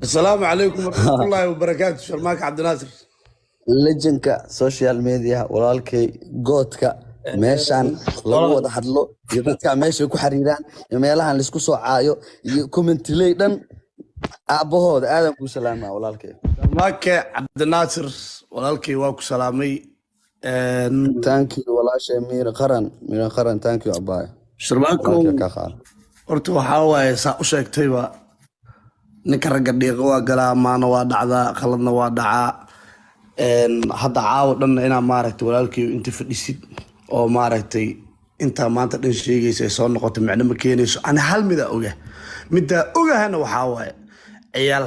السلام عليكم ورحمة الله وبركاته. شرماك عبد الناصر. legendka social media walaalkay goodka meeshan lagu wada hadlo iyo dadka meesha ku xariiraan iyo meelahan la isku soo caayo iyo commentary dhan aabahooda aadan ku salaama walaalkay. شرماك عبد الناصر walaalkay waa ku salaamay. thank you walaashay Mira Qaran thank you abay. شرماك walaalkay ka qaal horta waxa waaye saa u sheegtayba ninka ragga dhiiqa waa galaa maana waa dhacdaa qaladna waa dhacaa. hadda caawo dhan inaa maaragtay walaalkay inta fadhisid oo maaragtay inta maanta dhan sheegaysa soo noqoto macna ma keenayso. ana hal mida ogahana waxaa waaye ciyaal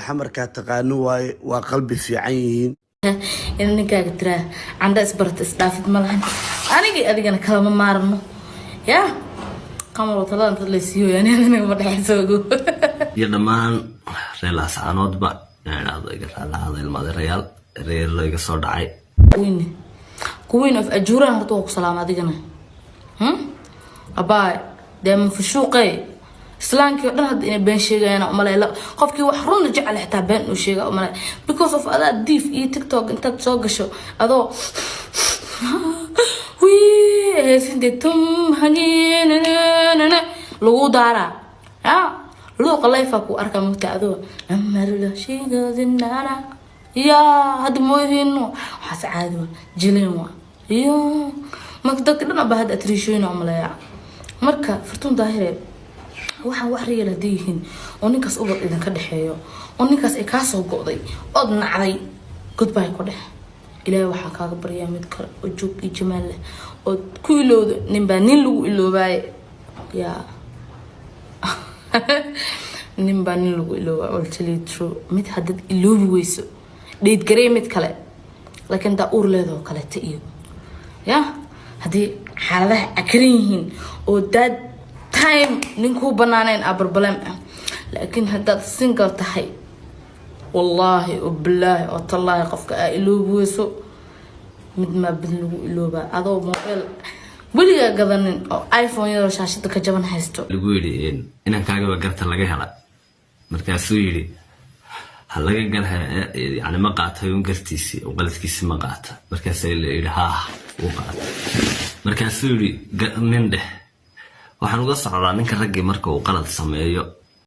xamar ka taqaano waaye waa qalbi fiican yihiin in ninkaaga tiraa canda isbarta isdhaafid ma lahan anigii adigana kalama maarno yaa qamar talada la siiyo yani aniga ma dhaxayso iyo dhammaan reelaas aanoodba inaad iga raalaada ilmaada real laga soo dhacay queen of ajura horta ku salaam adigana abaa deeman fushuuqay islaamkii dhan hadda inay been sheegayaan umaleeyla qofkii wax run jecel xitaa been uu sheega umaleey because of ada diif iyo tiktok intaad soo gasho adoo sinde tum hanina lagu daara luuqa layfa ku arka mugtaado amarla sheegadinana يا هاد موهينو حاس عادي جيلين يا ما قدرت لنا بهاد اتريشين عملايا marka fartuun daahire waxa wax reeyay leeyihiin oo ninkaas ubad idan ka dhaxeeyo oo ninkaas ay ka soo go'day oo nacday goodbye ku dhex ilaahay waxa kaaga baryaa mid kale oo joog iyo jamaal leh oo ku ilowdo nin baa nin lagu iloobay ya nin baa nin lagu iloobay oo tali true mid hadad iloobi weyso ديت قريمت كله لكن دا أور له كله تيجي يا هذه حالة أكريهين وداد تايم نكو بنانين أبر بلام لكن هذا سينجل تحي والله وبالله وطلع قفك إلو بوسو مد ما بدلو إلو با هذا موبايل ولي قدرن آيفون يلا شاشة كجبان هستو يقولي إن كاجا بقرت لقى هلا مركز سويري هلاقي قالها يعني ما قاطها يوم قرتيسي وقالت كيسي ما قاطها مركز يقول ها وقاط مركز يقول من ده waxaan uga socdaa ninka ragga marka uu qalad sameeyo